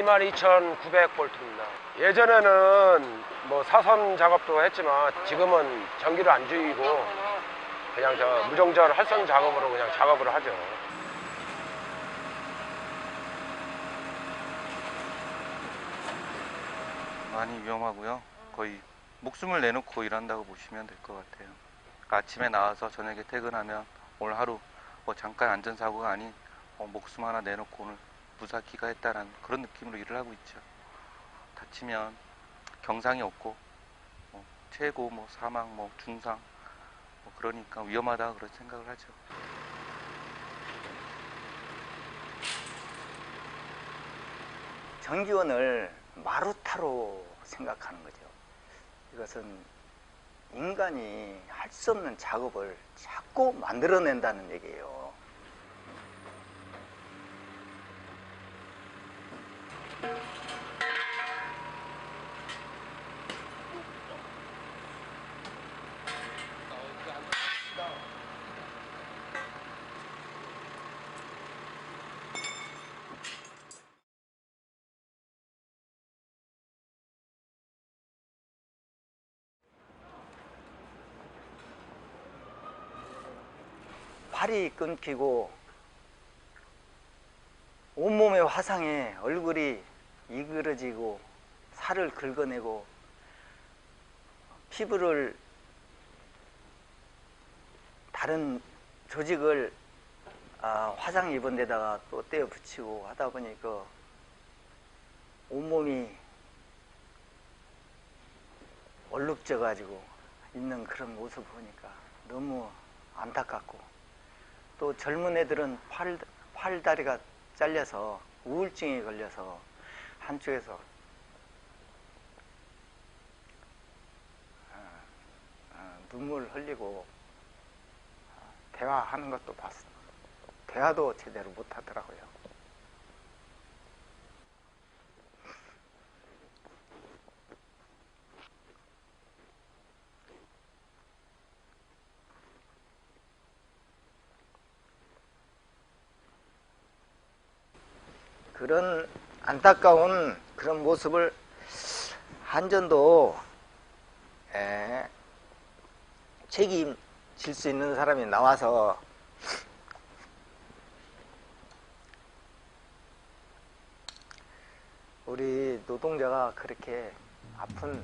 22,900볼트입니다. 예전에는 뭐 사선 작업도 했지만 지금은 전기를 안 주이고 그냥 저 무정전 할선 작업으로 그냥 작업을 하죠. 많이 위험하고요. 거의 목숨을 내놓고 일한다고 보시면 될 것 같아요. 그러니까 아침에 나와서 저녁에 퇴근하면 오늘 하루 뭐 잠깐 안전사고가 아닌 목숨 하나 내놓고 오늘 무사 귀가했다는 그런 느낌으로 일을 하고 있죠. 다치면 경상이 없고 최고 사망 중상 그러니까 위험하다 그런 생각을 하죠. 전기원을 마루타로 생각하는 거죠. 이것은 인간이 할 수 없는 작업을 자꾸 만들어낸다는 얘기예요. 팔이 끊기고 온몸의 화상에 얼굴이 이그러지고 살을 긁어내고 피부를 다른 조직을 화상 입은 데다가 또 떼어 붙이고 하다 보니까 온몸이 얼룩져 가지고 있는 그런 모습을 보니까 너무 안타깝고, 또 젊은 애들은 팔다리가 잘려서 우울증에 걸려서 한쪽에서 눈물 흘리고 대화하는 것도 봤어. 대화도 제대로 못 하더라고요. 그런 안타까운 그런 모습을 한전도 책임질 수 있는 사람이 나와서 우리 노동자가 그렇게 아픈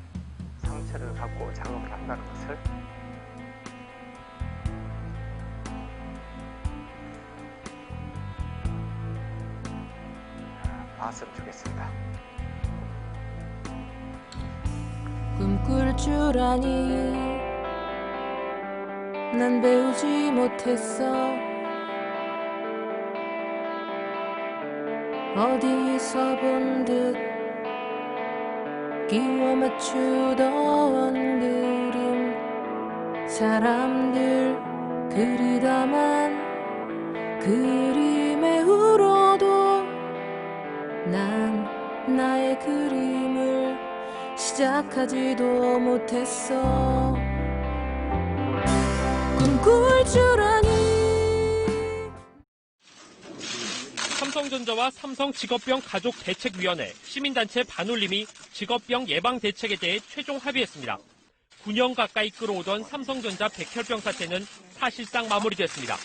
상처를 갖고 작업을 한다는 것을 봤으면 좋겠습니다. 꿈꿀 줄 아니 난 배우지 못했어. 어디서 본 듯 끼워 맞추던 그림, 사람들 그리다만 그림에 울어도 난 나의 그림을 시작하지도 못했어. 꿈꿀 줄 아니. 삼성전자와 삼성직업병 가족대책위원회, 시민단체 반올림이 직업병 예방 대책에 대해 최종 합의했습니다. 9년 가까이 끌어오던 삼성전자 백혈병 사태는 사실상 마무리됐습니다.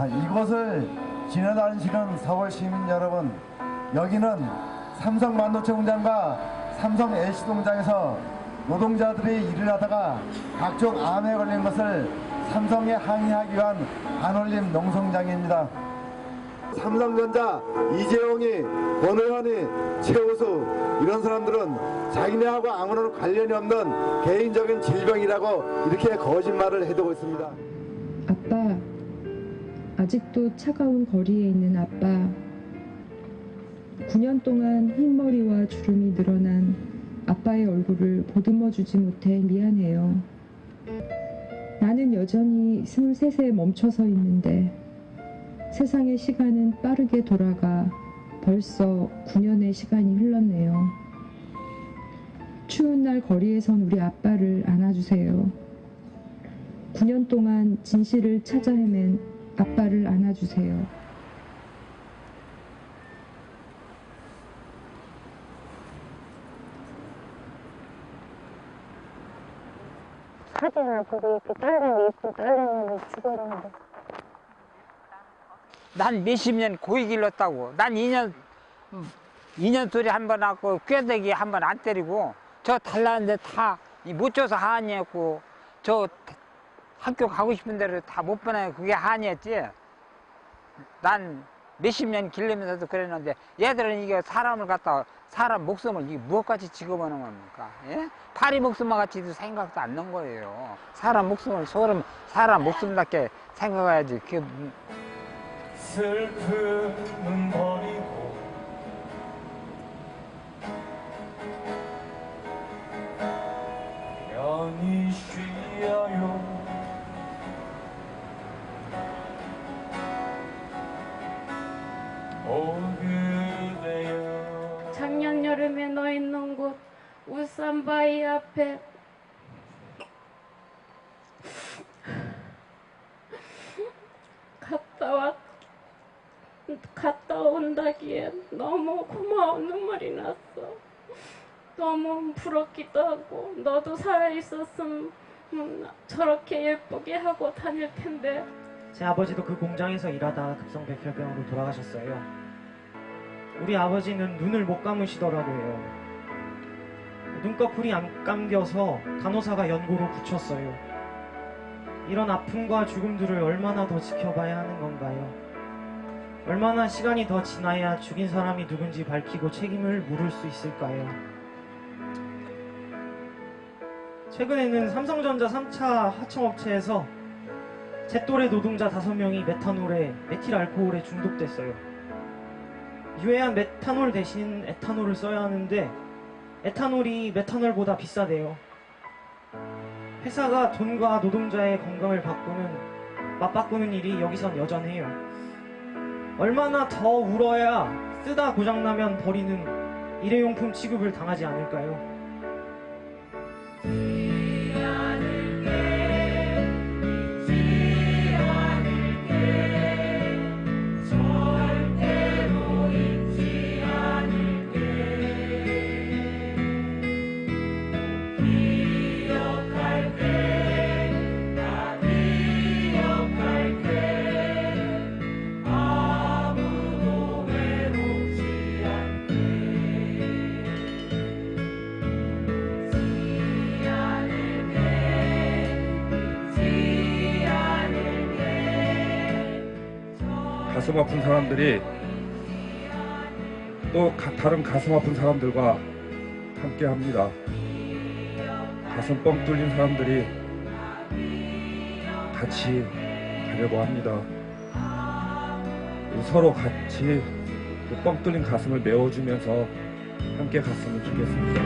이곳을 지나다니시는 서울 시민 여러분, 여기는 삼성 반도체 공장과 삼성 LC 공장에서 노동자들이 일을 하다가 각종 암에 걸린 것을 삼성에 항의하기 위한 반올림 농성장입니다. 삼성전자 이재용이, 권호현이, 최우수 이런 사람들은 자기네하고 아무런 관련이 없는 개인적인 질병이라고 이렇게 거짓말을 해두고 있습니다. 아빠, 아직도 차가운 거리에 있는 아빠, 9년 동안 흰머리와 주름이 늘어난 아빠의 얼굴을 보듬어 주지 못해 미안해요. 나는 여전히 23세에 멈춰서 있는데 세상의 시간은 빠르게 돌아가 벌써 9년의 시간이 흘렀네요. 추운 날 거리에선 우리 아빠를 안아주세요. 9년 동안 진실을 찾아 헤맨 아빠를 안아주세요. 사진을 보고 이렇게 딸내미 예쁜 딸내미를 죽어라는데 난 몇십 년 고이 길렀다고. 난 2년 소리 한 번 하고 꾀대기 한 번 안 때리고 저 달라는데 다 못 줘서 한이었고 저 학교 가고 싶은 대로 다 못 보내고 그게 한이었지. 난 몇십 년 길르면서도 그랬는데 얘들은 이게 사람을 갖다 사람 목숨을 이게 무엇같이 지급하는 겁니까? 예? 파리 목숨과 같이도 생각도 안 난 거예요. 사람 목숨을 사람 목숨답게 생각해야지. 그게 슬픔은 버리고 편히 쉬어요. 오 그대여. 작년 여름에 너 있는 곳 울산바위 앞에 갔다 온다기에 너무 고마운 눈물이 났어. 너무 부럽기도 하고 너도 살아있었으면 저렇게 예쁘게 하고 다닐 텐데. 제 아버지도 그 공장에서 일하다 급성 백혈병으로 돌아가셨어요. 우리 아버지는 눈을 못 감으시더라고 해요. 눈꺼풀이 안 감겨서 간호사가 연고로 붙였어요. 이런 아픔과 죽음들을 얼마나 더 지켜봐야 하는 건가요? 얼마나 시간이 더 지나야 죽인 사람이 누군지 밝히고 책임을 물을 수 있을까요? 최근에는 삼성전자 3차 하청업체에서 제 또래 노동자 5명이 메틸알코올에 중독됐어요. 유해한 메탄올 대신 에탄올을 써야 하는데 에탄올이 메탄올보다 비싸대요. 회사가 돈과 노동자의 건강을 맞바꾸는 일이 여기선 여전해요. 얼마나 더 울어야 쓰다 고장나면 버리는 일회용품 취급을 당하지 않을까요? 가슴 아픈 사람들이 또 다른 가슴 아픈 사람들과 함께 합니다. 가슴 뻥 뚫린 사람들이 같이 가려고 합니다. 서로 같이 그 뻥 뚫린 가슴을 메워주면서 함께 갔으면 좋겠습니다.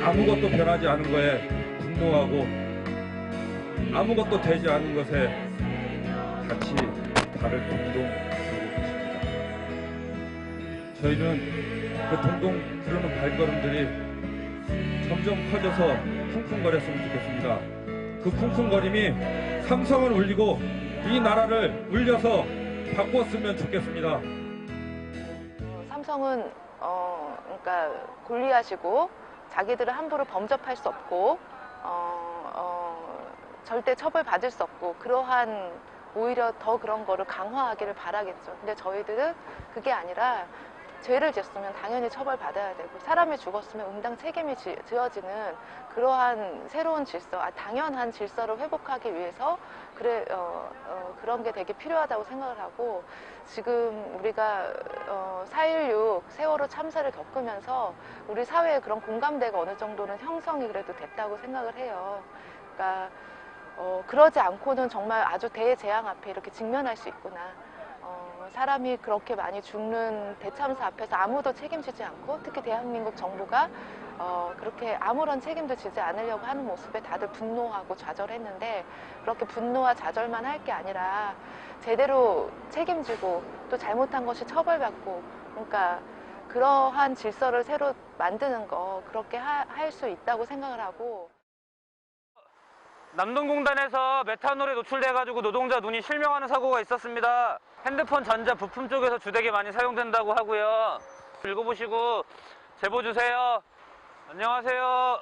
아무것도 변하지 않은 거에 분노하고 아무것도 되지 않은 것에 같이 발을 동동 구르고 계십니다. 저희는 그 동동 구르는 발걸음들이 점점 커져서 쿵쿵거렸으면 좋겠습니다. 그 쿵쿵거림이 삼성을 울리고 이 나라를 울려서 바꾸었으면 좋겠습니다. 삼성은 그러니까 골리앗이고 자기들은 함부로 범접할 수 없고 절대 처벌받을 수 없고 그러한 오히려 더 그런 거를 강화하기를 바라겠죠. 근데 저희들은 그게 아니라 죄를 지었으면 당연히 처벌받아야 되고 사람이 죽었으면 응당 책임이 지어지는 그러한 새로운 질서, 당연한 질서를 회복하기 위해서 그런 게 되게 필요하다고 생각을 하고 지금 우리가 4.16 세월호 참사를 겪으면서 우리 사회에 그런 공감대가 어느 정도는 형성이 그래도 됐다고 생각을 해요. 그러니까 그러지 않고는 정말 아주 대재앙 앞에 이렇게 직면할 수 있구나. 사람이 그렇게 많이 죽는 대참사 앞에서 아무도 책임지지 않고 특히 대한민국 정부가 그렇게 아무런 책임도 지지 않으려고 하는 모습에 다들 분노하고 좌절했는데 그렇게 분노와 좌절만 할 게 아니라 제대로 책임지고 또 잘못한 것이 처벌받고 그러니까 그러한 질서를 새로 만드는 거 그렇게 할 수 있다고 생각을 하고 남동공단에서 메탄올에 노출돼가지고 노동자 눈이 실명하는 사고가 있었습니다. 핸드폰 전자 부품 쪽에서 주되게 많이 사용된다고 하고요. 읽어보시고 제보 주세요. 안녕하세요.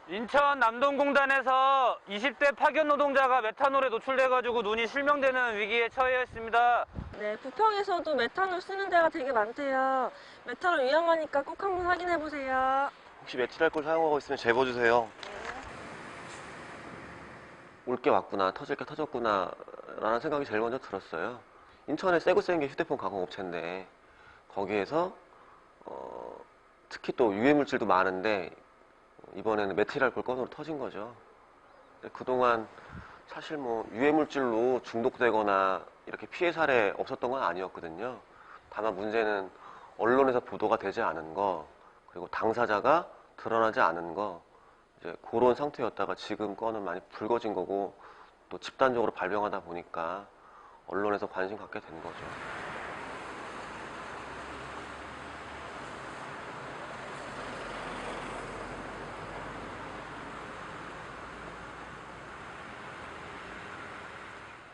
인천 남동공단에서 20대 파견 노동자가 메탄올에 노출돼가지고 눈이 실명되는 위기에 처해 있습니다. 네, 부평에서도 메탄올 쓰는 데가 되게 많대요. 메탄올 위험하니까 꼭 한번 확인해 보세요. 혹시 메틸알코올 사용하고 있으면 제보 주세요. 올 게 왔구나, 터질 게 터졌구나 라는 생각이 제일 먼저 들었어요. 인천에 새고 센 게 휴대폰 가공업체인데 거기에서 특히 또 유해물질도 많은데 이번에는 메틸알코올 건으로 터진 거죠. 그동안 사실 뭐 유해물질로 중독되거나 이렇게 피해 사례 없었던 건 아니었거든요. 다만 문제는 언론에서 보도가 되지 않은 거 그리고 당사자가 드러나지 않은 거 이제 그런 상태였다가 지금 건은 많이 불거진 거고 또 집단적으로 발병하다 보니까 언론에서 관심 갖게 된 거죠.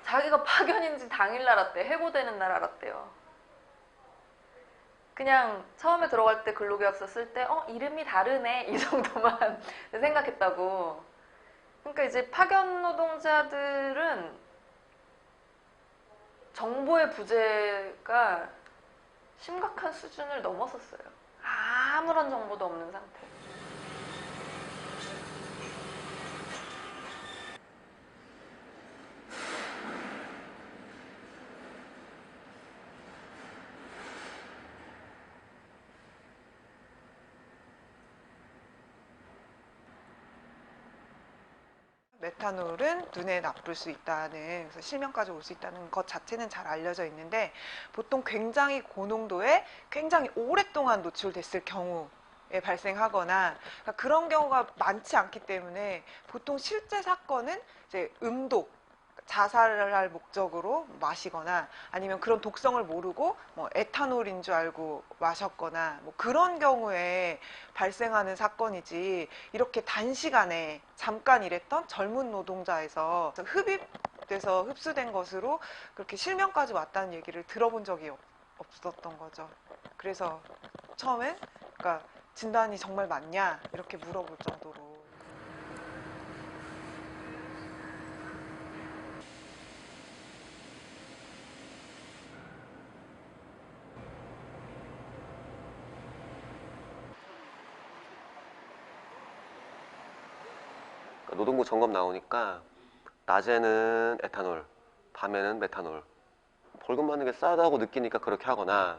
자기가 파견인지 당일날 알았대. 해고되는 날 알았대요. 그냥 처음에 들어갈 때 근로계약서 쓸 때 이름이 다르네 이 정도만 생각했다고. 그러니까 이제 파견 노동자들은 정보의 부재가 심각한 수준을 넘어섰어요. 아무런 정보도 없는 상태. 메탄올은 눈에 나쁠 수 있다는, 그래서 실명까지 올 수 있다는 것 자체는 잘 알려져 있는데 보통 굉장히 고농도에 굉장히 오랫동안 노출됐을 경우에 발생하거나 그러니까 그런 경우가 많지 않기 때문에 보통 실제 사건은 이제 음독, 자살을 할 목적으로 마시거나 아니면 그런 독성을 모르고 뭐 에탄올인 줄 알고 마셨거나 뭐 그런 경우에 발생하는 사건이지 이렇게 단시간에 잠깐 일했던 젊은 노동자에서 흡입돼서 흡수된 것으로 그렇게 실명까지 왔다는 얘기를 들어본 적이 없었던 거죠. 그래서 처음엔 그러니까 진단이 정말 맞냐 이렇게 물어볼 정도로. 노동부 점검 나오니까 낮에는 에탄올, 밤에는 메탄올. 벌금 받는 게 싸다고 느끼니까 그렇게 하거나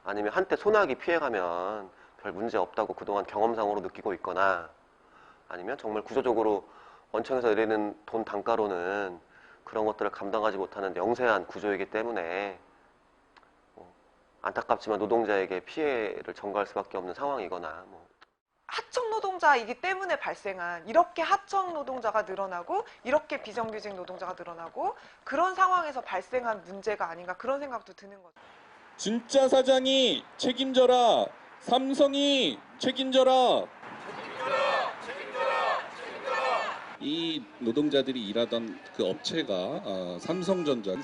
아니면 한때 소나기 피해가면 별 문제 없다고 그동안 경험상으로 느끼고 있거나 아니면 정말 구조적으로 원청에서 내리는 돈 단가로는 그런 것들을 감당하지 못하는 영세한 구조이기 때문에 안타깝지만 노동자에게 피해를 전가할 수밖에 없는 상황이거나 하청 노동자이기 때문에 발생한 이렇게 하청 노동자가 늘어나고 이렇게 비정규직 노동자가 늘어나고 그런 상황에서 발생한 문제가 아닌가 그런 생각도 드는 거죠. 진짜 사장이 책임져라. 삼성이 책임져라. 이 노동자들이 일하던 그 업체가 삼성전자의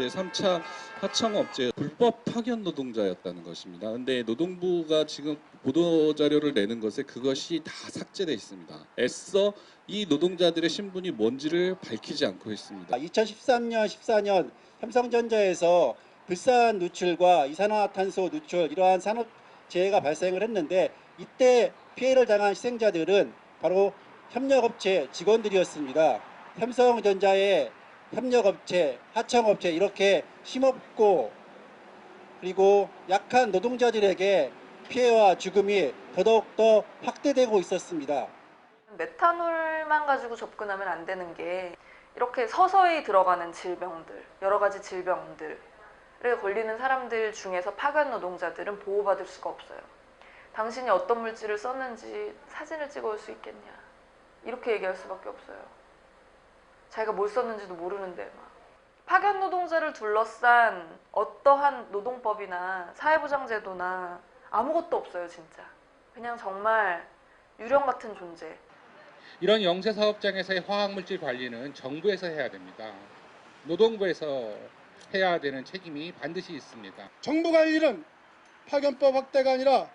3차 하청업체 불법 파견 노동자였다는 것입니다. 그런데 노동부가 지금 보도자료를 내는 것에 그것이 다 삭제되어 있습니다. 애써 이 노동자들의 신분이 뭔지를 밝히지 않고 있습니다. 2013년, 14년 삼성전자에서 불산 누출과 이산화탄소 누출 이러한 산업재해가 발생을 했는데 이때 피해를 당한 희생자들은 바로 협력업체 직원들이었습니다. 삼성전자의 협력업체, 하청업체 이렇게 힘없고 그리고 약한 노동자들에게 피해와 죽음이 더더욱더 확대되고 있었습니다. 메탄올만 가지고 접근하면 안 되는 게 이렇게 서서히 들어가는 질병들, 여러 가지 질병들에 걸리는 사람들 중에서 파견 노동자들은 보호받을 수가 없어요. 당신이 어떤 물질을 썼는지 사진을 찍어올 수 있겠냐, 이렇게 얘기할 수밖에 없어요. 자기가 뭘 썼는지도 모르는데 막. 파견 노동자를 둘러싼 어떠한 노동법이나 사회보장제도나 아무것도 없어요, 진짜. 그냥 정말 유령 같은 존재. 이런 영세 사업장에서의 화학물질 관리는 정부에서 해야 됩니다. 노동부에서 해야 되는 책임이 반드시 있습니다. 정부가 할 일은 파견법 확대가 아니라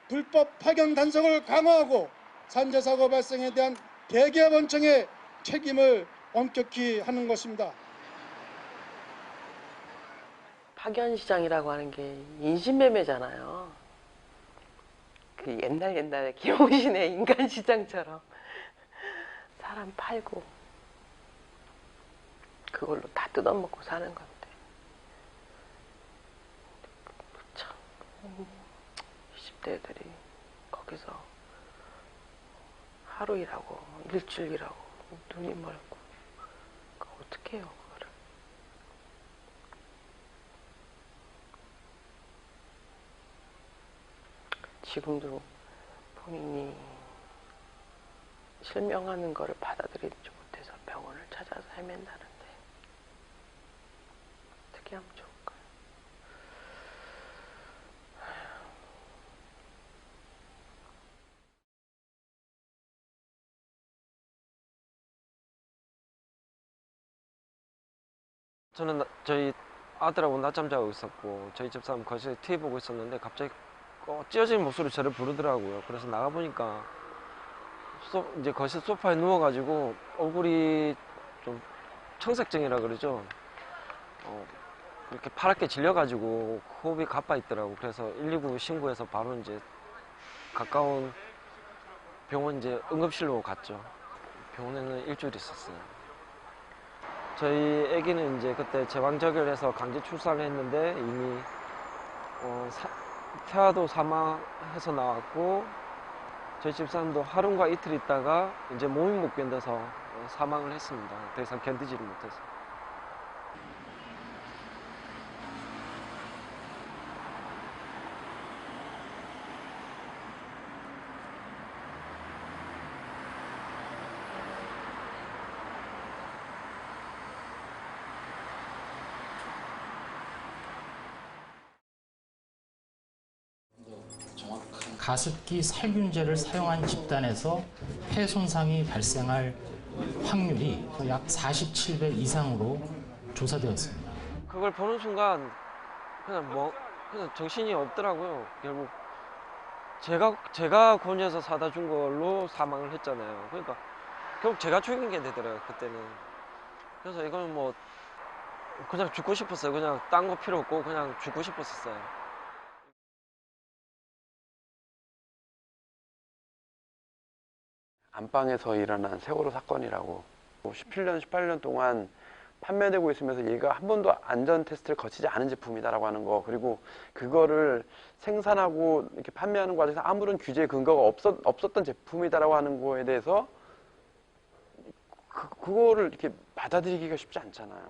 불법 파견 단속을 강화하고 산재사고 발생에 대한 대기업 원청의 책임을 엄격히 하는 것입니다. 파견 시장이라고 하는 게 인신매매잖아요. 그 옛날에 김홍신의 인간 시장처럼 사람 팔고 그걸로 다 뜯어먹고 사는 건데 참 20대들이 거기서 하루 일하고 일주일 일하고 눈이 멀고 어떻게 해요 그거를. 지금도 본인이 실명하는 거를 받아들이지 못해서 병원을 찾아서 헤맨다는데 어떻게 하면 좋을까요? 저는 저희 아들하고 낮잠 자고 있었고 저희 집사람 거실에 TV 보고 있었는데 갑자기 찢어진 목소리로 저를 부르더라고요. 그래서 나가보니까 이제 거실 소파에 누워가지고 얼굴이 좀 청색증이라 그러죠. 이렇게 파랗게 질려가지고 호흡이 가빠 있더라고. 그래서 119 신고해서 바로 이제 가까운 병원 이제 응급실로 갔죠. 병원에는 일주일 있었어요. 저희 아기는 이제 그때 제왕절개해서 강제 출산을 했는데 이미 태아도 사망해서 나왔고 저희 집사람도 하루가 이틀 있다가 이제 몸이 못 견뎌서 사망을 했습니다. 더 이상 견디지를 못해서. 가습기 살균제를 사용한 집단에서 폐 손상이 발생할 확률이 약 47배 이상으로 조사되었습니다. 그걸 보는 순간 그냥 정신이 없더라고요. 결국 제가 권유해서 사다 준 걸로 사망을 했잖아요. 그러니까 결국 제가 죽인 게 되더라고요, 그때는. 그래서 이건 그냥 죽고 싶었어요. 그냥 딴 거 필요 없고 그냥 죽고 싶었어요. 안방에서 일어난 세월호 사건이라고 17년, 18년 동안 판매되고 있으면서 얘가 한 번도 안전 테스트를 거치지 않은 제품이다라고 하는 거, 그리고 그거를 생산하고 이렇게 판매하는 과정에서 아무런 규제 근거가 없었던 제품이다라고 하는 거에 대해서 그거를 이렇게 받아들이기가 쉽지 않잖아요.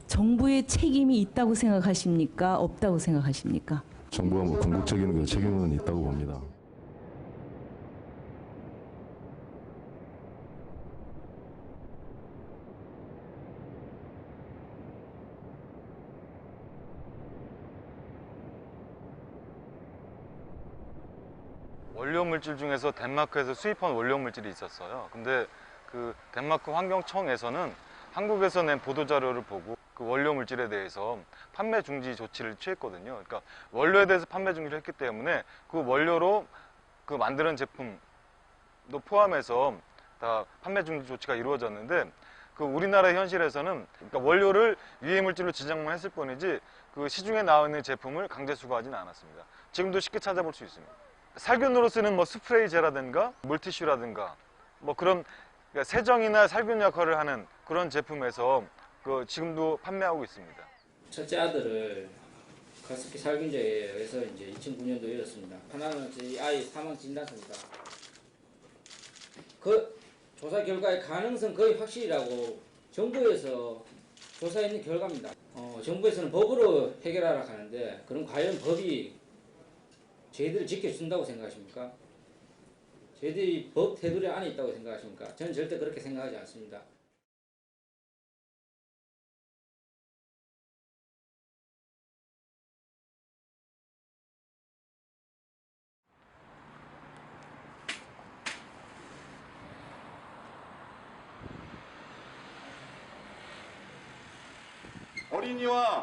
정부의 책임이 있다고 생각하십니까? 없다고 생각하십니까? 정부가 궁극적인 책임은 있다고 봅니다. 원료 물질 중에서 덴마크에서 수입한 원료 물질이 있었어요. 근데 그 덴마크 환경청에서는 한국에서 낸 보도자료를 보고 그 원료 물질에 대해서 판매 중지 조치를 취했거든요. 그러니까 원료에 대해서 판매 중지를 했기 때문에 그 원료로 그 만드는 제품도 포함해서 다 판매 중지 조치가 이루어졌는데, 그 우리나라 현실에서는 그러니까 원료를 유해물질로 지정만 했을 뿐이지 그 시중에 나와 있는 제품을 강제 수거하지는 않았습니다. 지금도 쉽게 찾아볼 수 있습니다. 살균으로 쓰는 뭐 스프레이제라든가 물티슈라든가 뭐 그런 그러니까 세정이나 살균 역할을 하는 그런 제품에서 그 지금도 판매하고 있습니다. 첫째 아들을 가습기 살균제에 의해서 이제 2009년도에 잃었습니다. 하나는 이 아이 사망 진단서입니다. 그 조사 결과의 가능성 거의 확실이라고 정부에서 조사했는 결과입니다. 정부에서는 법으로 해결하라 하는데 그럼 과연 법이 저희들을 지켜준다고 생각하십니까? 저희들이 법 테두리 안에 있다고 생각하십니까? 저는 절대 그렇게 생각하지 않습니다. 어린이와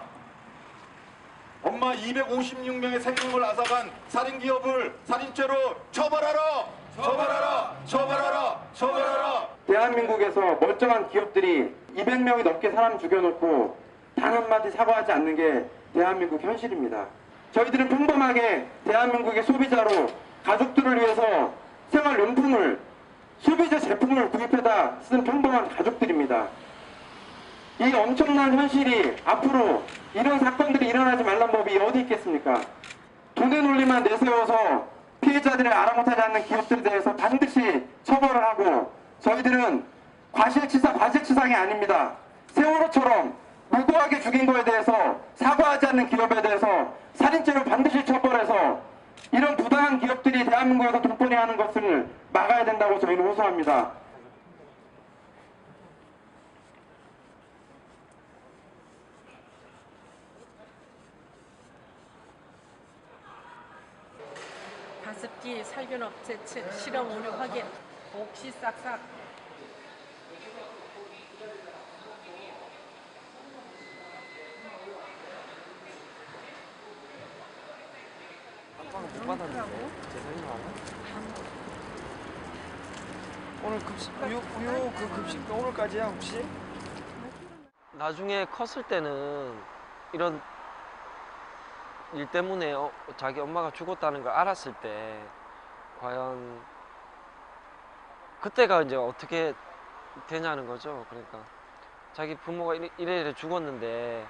엄마 256명의 생명을 앗아간 살인기업을 살인죄로 처벌하라! 처벌하라! 처벌하라! 처벌하라! 대한민국에서 멀쩡한 기업들이 200명이 넘게 사람 죽여놓고 단 한마디 사과하지 않는 게 대한민국 현실입니다. 저희들은 평범하게 대한민국의 소비자로 가족들을 위해서 생활용품을 소비자 제품을 구입해다 쓴 평범한 가족들입니다. 이 엄청난 현실이 앞으로 이런 사건들이 일어나지 말란 법이 어디 있겠습니까? 돈의 논리만 내세워서 피해자들을 아랑곳하지 않는 기업들에 대해서 반드시 처벌을 하고 저희들은 과실치상이 아닙니다. 세월호처럼 무고하게 죽인 거에 대해서 사과하지 않는 기업에 대해서 살인죄로 반드시 처벌해서 이런 부당한 기업들이 대한민국에서 돈벌이하는 것을 막아야 된다고 저희는 호소합니다. 가습기 살균업체 측 실험 오류 확인, 옥시 싹싹. 못 받았는데 제 사진 나와? 오늘 급식 우유 그 급식 오늘까지야 혹시? 나중에 컸을 때는 이런 일 때문에 자기 엄마가 죽었다는 걸 알았을 때 과연 그때가 이제 어떻게 되냐는 거죠. 그러니까 자기 부모가 이래 죽었는데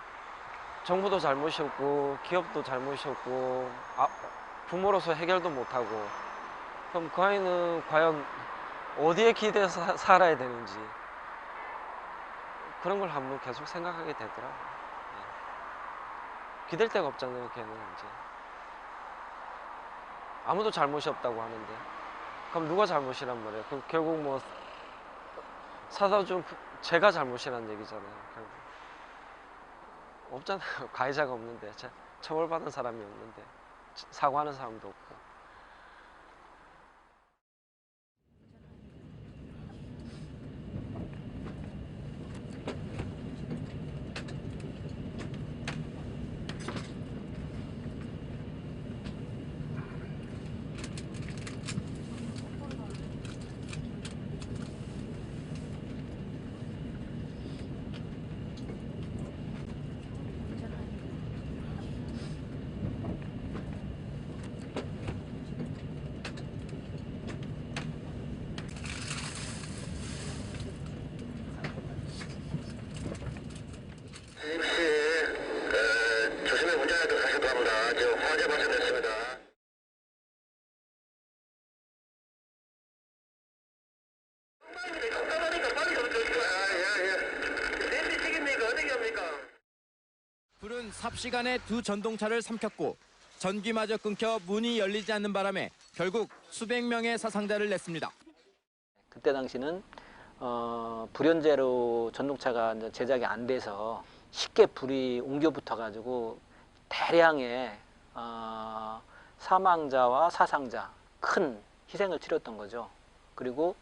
정부도 잘못이었고 기업도 잘못이었고 부모로서 해결도 못하고 그럼 그 아이는 과연 어디에 기대서 살아야 되는지 그런 걸 한번 계속 생각하게 되더라고요. 기댈 데가 없잖아요, 걔는 이제. 아무도 잘못이 없다고 하는데. 그럼 누가 잘못이란 말이에요? 그럼 결국 뭐 사다 준 제가 잘못이란 얘기잖아요, 결국. 없잖아요. 가해자가 없는데. 처벌받은 사람이 없는데. 사과하는 사람도 없고. 조심히 운전해 들어가실 겁니다. 지금 화재 발생됐습니다. 불은 삽시간에 두 전동차를 삼켰고 전기마저 끊겨 문이 열리지 않는 바람에 결국 수백 명의 사상자를 냈습니다. 그때 당시는 불연제로 전동차가 이제 제작이 안 돼서 쉽게 불이 옮겨 붙어가지고 대량의 사망자와 사상자, 큰 희생을 치렀던 거죠. 그리고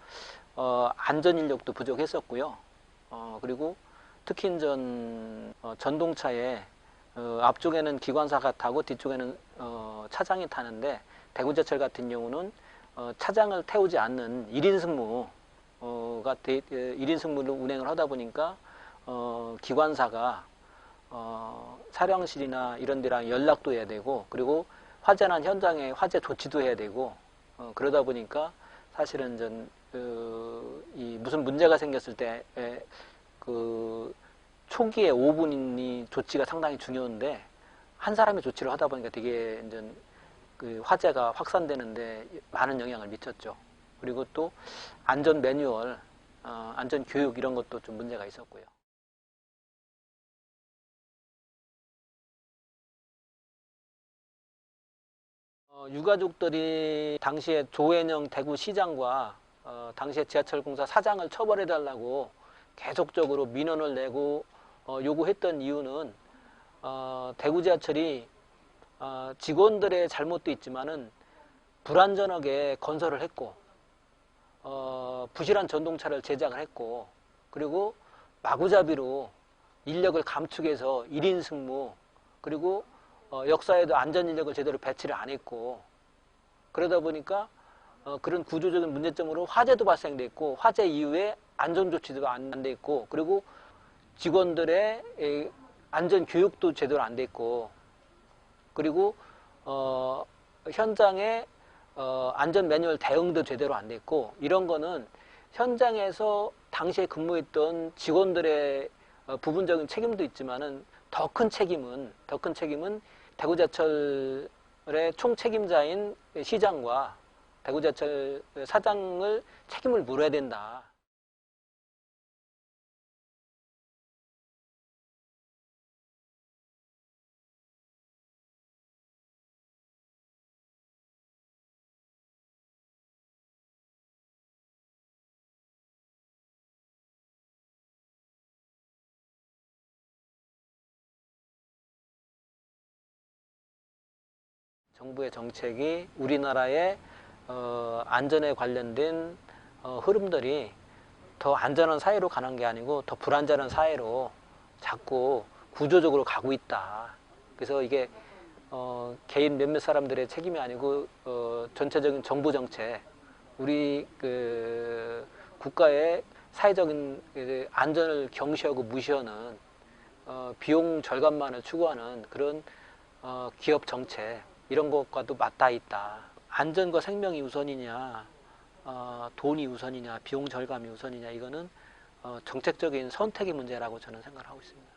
안전 인력도 부족했었고요. 그리고 특히 전동차에 앞쪽에는 기관사가 타고 뒤쪽에는 차장이 타는데 대구제철 같은 경우는 차장을 태우지 않는 1인 승무가 근무가 1인 승무를 운행을 하다 보니까 기관사가 사령실이나 이런 데랑 연락도 해야 되고, 그리고 화재 난 현장에 화재 조치도 해야 되고, 그러다 보니까 사실은 이 무슨 문제가 생겼을 때 초기에 5분이 조치가 상당히 중요한데, 한 사람이 조치를 하다 보니까 되게 그 화재가 확산되는데 많은 영향을 미쳤죠. 그리고 또 안전 매뉴얼, 안전 교육 이런 것도 좀 문제가 있었고요. 유가족들이 당시에 조앤영 대구시장과 당시에 지하철공사 사장을 처벌해달라고 계속적으로 민원을 내고 요구했던 이유는 대구지하철이 직원들의 잘못도 있지만은 불안전하게 건설을 했고, 부실한 전동차를 제작을 했고, 그리고 마구잡이로 인력을 감축해서 1인 승무, 그리고 역사에도 안전인력을 제대로 배치를 안 했고, 그러다 보니까 그런 구조적인 문제점으로 화재도 발생됐고, 화재 이후에 안전조치도 안 돼 있고, 그리고 직원들의 안전교육도 제대로 안 돼 있고, 그리고 현장에 안전 매뉴얼 대응도 제대로 안 돼 있고, 이런 거는 현장에서 당시에 근무했던 직원들의 부분적인 책임도 있지만은 더 큰 책임은 대구지하철의 총책임자인 시장과 대구지하철 사장을 책임을 물어야 된다. 정부의 정책이 우리나라의 안전에 관련된 흐름들이 더 안전한 사회로 가는 게 아니고 더 불안전한 사회로 자꾸 구조적으로 가고 있다. 그래서 이게 개인 몇몇 사람들의 책임이 아니고 전체적인 정부 정책, 우리 국가의 사회적인 안전을 경시하고 무시하는 비용 절감만을 추구하는 그런 기업 정책, 이런 것과도 맞닿아 있다. 안전과 생명이 우선이냐, 돈이 우선이냐, 비용 절감이 우선이냐, 이거는 정책적인 선택의 문제라고 저는 생각을 하고 있습니다.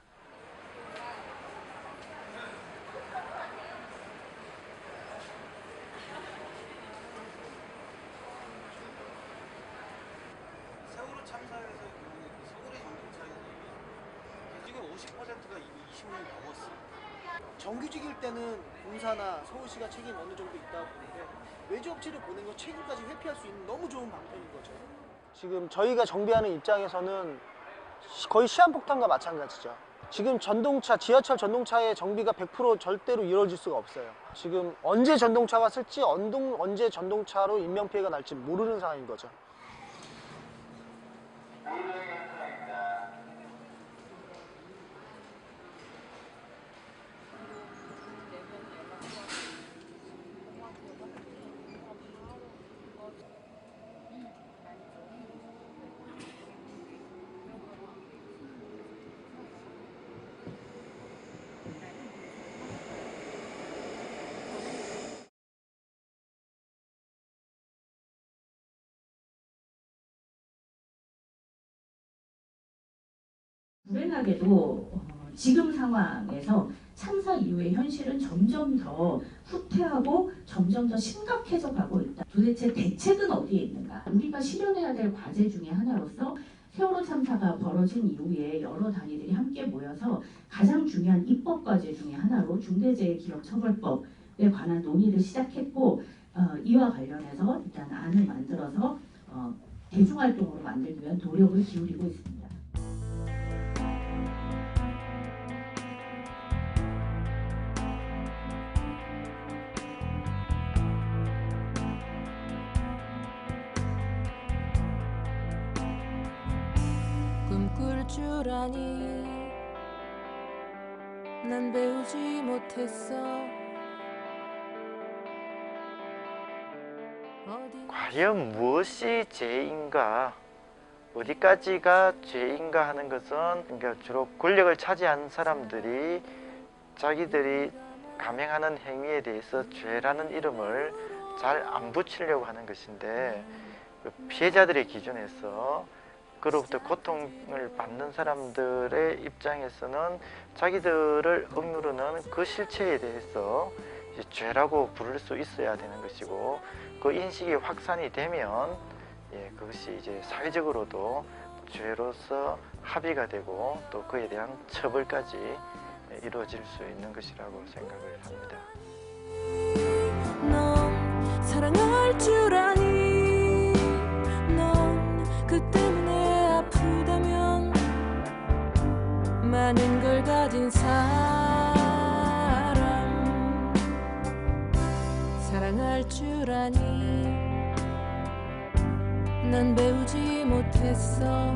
세월호 참사에서 서울의 전동차이 지금 50%가 이미 20년 넘었어요. 정규직일 때는 공사나 서울시가 책임 어느 정도 있다고 보는데 외주업체를 보낸 건 책임까지 회피할 수 있는 너무 좋은 방편인 거죠. 지금 저희가 정비하는 입장에서는 거의 시한폭탄과 마찬가지죠. 지금 전동차, 지하철 전동차의 정비가 100% 절대로 이루어질 수가 없어요. 지금 언제 전동차가 쓸지, 언제 전동차로 인명피해가 날지 모르는 상황인 거죠. 불행하게도 지금 상황에서 참사 이후의 현실은 점점 더 후퇴하고 점점 더 심각해져 가고 있다. 도대체 대책은 어디에 있는가? 우리가 실현해야 될 과제 중에 하나로서 세월호 참사가 벌어진 이후에 여러 단위들이 함께 모여서 가장 중요한 입법 과제 중에 하나로 중대재해기업처벌법에 관한 논의를 시작했고, 이와 관련해서 일단 안을 만들어서 대중활동으로 만들기 위한 노력을 기울이고 있습니다. 꿈꿀 줄 아니 난 배우지 못했어. 과연 무엇이 죄인가? 어디까지가 죄인가 하는 것은 그러니까 주로 권력을 차지한 사람들이 자기들이 감행하는 행위에 대해서 죄라는 이름을 잘 안 붙이려고 하는 것인데 그 피해자들의 기준에서 그로부터 고통을 받는 사람들의 입장에서는 자기들을 억누르는 그 실체에 대해서 이제 죄라고 부를 수 있어야 되는 것이고 그 인식이 확산이 되면 그것이 이제 사회적으로도 죄로서 합의가 되고 또 그에 대한 처벌까지 이루어질 수 있는 것이라고 생각을 합니다. 넌 사랑할 줄 아니 넌 그 때문에 아프다면 많은 걸 가진 사람 사랑할 줄 아니 난 배우지 못했어